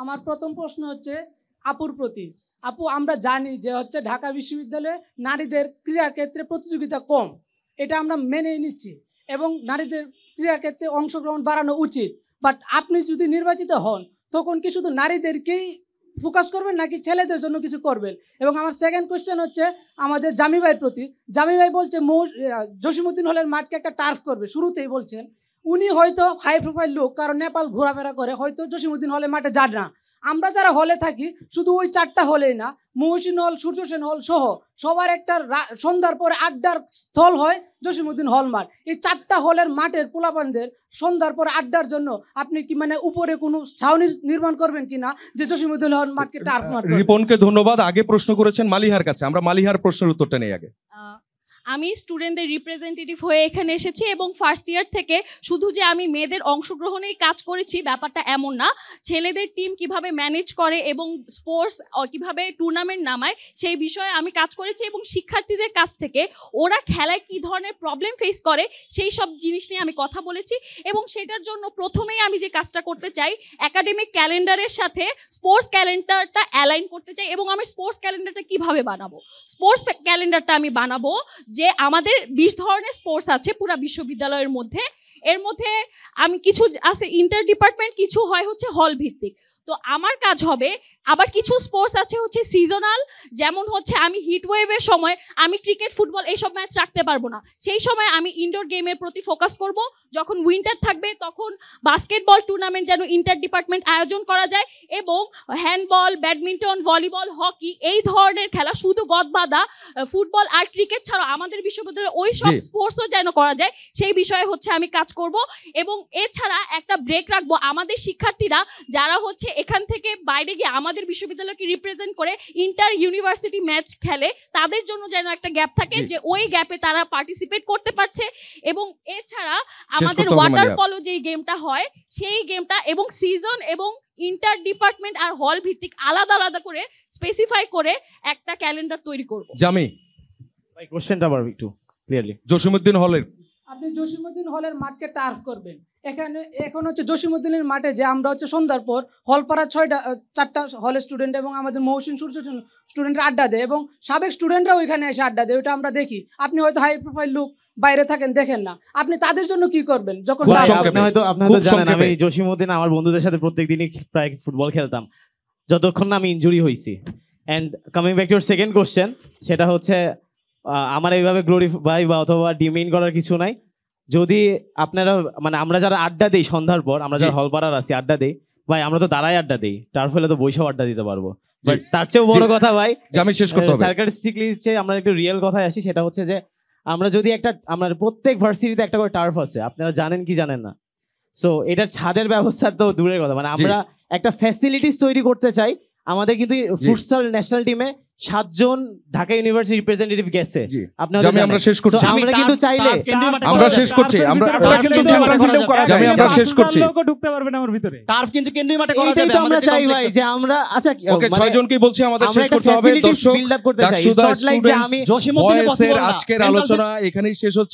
আমার প্রথম প্রশ্ন হচ্ছে আপুর প্রতি। আপু, আমরা জানি যে হচ্ছে ঢাকা বিশ্ববিদ্যালয়ে নারীদের ক্রীড়া ক্ষেত্রে প্রতিযোগিতা কম, এটা আমরা মেনে নিচ্ছি এবং নারীদের ক্রীড়া ক্ষেত্রে অংশগ্রহণ বাড়ানো উচিত। বাট আপনি যদি নির্বাচিত হন তখন কি শুধু নারীদেরকেই ফোকাস করবেন নাকি ছেলেদের জন্য কিছু করবেন? এবং আমার সেকেন্ড কোয়েশ্চেন হচ্ছে আমাদের জামি ভাইয়ের প্রতি। জামি ভাই বলছে জসিমউদ্দিন হলের মাঠকে একটা টার্ফ করবে, শুরুতেই বলছেন। উনি হয়তো হাই প্রোফাইল লোক, কারণ নেপাল ঘোরাফেরা করে, হয়তো জসিমউদ্দিন হলের মাঠে যান না। আমরা যারা হলে থাকি শুধু ওই 4টা হলেই না, মহসিন হল, সূর্য সেন হল সহ সবার একটা সন্ধ্যার পরে আড্ডার স্থল হয় জসিমউদ্দিন হল মাঠ। এই 4টা হলের মাঠের পোলাপানদের সন্ধ্যার পরে আড্ডার জন্য আপনি কি মানে উপরে কোনো ছাউনি নির্মাণ করবেন কিনা যে জসিমউদ্দিন হল মাঠকে টার্ফ মাঠ? রিপনকে ধন্যবাদ। আগে প্রশ্ন করেছেন মালিহার কাছে, আমরা মালিহার প্রশ্নের উত্তরটা নেই আগে। আমি স্টুডেন্টদের রিপ্রেজেন্টেটিভ হয়ে এখানে এসেছি এবং ফার্স্ট ইয়ার থেকে শুধু যে আমি মেয়েদের অংশগ্রহণেই কাজ করেছি ব্যাপারটা এমন না। ছেলেদের টিম কিভাবে ম্যানেজ করে এবং স্পোর্টস কিভাবে টুর্নামেন্ট নামায় সেই বিষয়ে আমি কাজ করেছি এবং শিক্ষার্থীদের কাছ থেকে ওরা খেলায় কী ধরনের প্রবলেম ফেস করে সেই সব জিনিস নিয়ে আমি কথা বলেছি। এবং সেটার জন্য প্রথমেই আমি যে কাজটা করতে চাই, একাডেমিক ক্যালেন্ডারের সাথে স্পোর্টস ক্যালেন্ডারটা অ্যালাইন করতে চাই। এবং আমি স্পোর্টস ক্যালেন্ডারটা কিভাবে বানাবো? স্পোর্টস ক্যালেন্ডারটা আমি বানাবো যে আমাদের 20 ধরনের স্পোর্টস আছে পুরো বিশ্ববিদ্যালয়ের মধ্যে। এর মধ্যে আমি কিছু আছে ইন্টার ডিপার্টমেন্ট, কিছু হয় হচ্ছে হল ভিত্তিক। তো আমার কাজ হবে, আবার কিছু স্পোর্টস আছে হচ্ছে সিজনাল, যেমন হচ্ছে আমি হিট ওয়েভের সময় আমি ক্রিকেট, ফুটবল এইসব ম্যাচ রাখতে পারবো না, সেই সময় আমি ইনডোর গেমের প্রতি ফোকাস করব। যখন উইন্টার থাকবে তখন বাস্কেটবল টুর্নামেন্ট যেন ইন্টার ডিপার্টমেন্ট আয়োজন করা যায় এবং হ্যান্ডবল, ব্যাডমিন্টন, ভলিবল, হকি এই ধরনের খেলা, শুধু গদবাদা ফুটবল আর ক্রিকেট ছাড়াও আমাদের বিশ্ববিদ্যালয়ে ওই সব স্পোর্টসও যেন করা যায় সেই বিষয়ে হচ্ছে আমি কাজ করব। এবং এছাড়া একটা ব্রেক রাখবো, আমাদের শিক্ষার্থীরা যারা হচ্ছে এখান থেকে বাইরে গিয়ে আমাদের বিশ্ববিদ্যালয়কে রিপ্রেজেন্ট করে ইন্টার ইউনিভার্সিটি ম্যাচ খেলে, তাদের জন্য যেন একটা গ্যাপ থাকে যে ওই গ্যাপে তারা পার্টিসিপেট করতে পারছে। এবং এছাড়া আমাদের ওয়াটার পলো যেই গেমটা হয় সেই গেমটা এবং সিজন এবং ইন্টার ডিপার্টমেন্ট আর হল ভিত্তিক আলাদা আলাদা করে স্পেসিফাই করে একটা ক্যালেন্ডার তৈরি করব। জামি ভাই কোশ্চেনটা আবার একটু ক্লিয়ারলি। জসিমউদ্দিন হলের, আপনি জসিমউদ্দিন হলের মাঠকে টার্ফ করবেন। এখানে এখন হচ্ছে জসিমউদ্দিনের মাঠে যে আমরা হচ্ছে সন্ধ্যার পর হলপাড়া 4টা হলের স্টুডেন্ট এবং আমাদের মহসিন সূর্য স্টুডেন্টরা আড্ডা দেয় এবং সাবেক স্টুডেন্টরাও এখানে এসে আড্ডা দেয়, ওটা আমরা দেখি। আপনি হয়তো হাই প্রোফাইল লোক, বাইরে থাকেন, দেখেন না। আপনি তাদের জন্য কি করবেন? যখন আপনি হয়তো জানেন আমি জসিমউদ্দিন আমার বন্ধুদের সাথে প্রত্যেকদিনই প্রায় ফুটবল খেলতাম যতক্ষণ না আমি ইনজুরি হয়েছি। And coming back to your second question, সেটা হচ্ছে আমার এইভাবে গ্লোরিফাই বা অথবা ডিমেইন করার কিছু নাই। যদি আপনারা মানে আমরা যারা আড্ডা দেই সন্ধ্যার পর, আমরা যারা হলপাড়ার আছি আড্ডা দেই, ভাই আমরা তো দাঁড়াই আড্ডা দেই, তার ফলে তো বৈশাখ আড্ডা দিতে পারবো। বাট তার চেয়েও বড় কথা ভাই, আমি শেষ করতে হবে, সার্কাস্টিকলি আমরা একটু রিয়েল কথায় আসি। সেটা হচ্ছে যে আমরা যদি একটা, আমরা প্রত্যেক ভার্সিটিতে একটা করে টার্ফ আছে, আপনারা জানেন কি জানেন না। সো এটার ছাদের ব্যবস্থা তো দূরের কথা, মানে আমরা একটা ফ্যাসিলিটিস তৈরি করতে চাই। আমাদের কিন্তু ফুটসাল ন্যাশনাল টিমে 7 জন ঢাকা ইউনিভার্সিটি রিপ্রেজেন্টেটিভ গেছে। আমরা শেষ করছি, আমরা কিন্তু চাইলে আমরা শেষ করছি, আমরা শেষ করছি, ঢুকতে পারবে না আমার ভিতরে। টার্ফ কিন্তু কেন্দ্রীয় মাঠে করা যাবে। আমরা চাই ভাই যে আমরা আচ্ছা ওকে 6 জনকেই বলছি আমাদের শেষ করতে হবে। দর্শক, বিল্ড আপ করতে চাই। আজকের আলোচনা এখানেই শেষ হচ্ছে।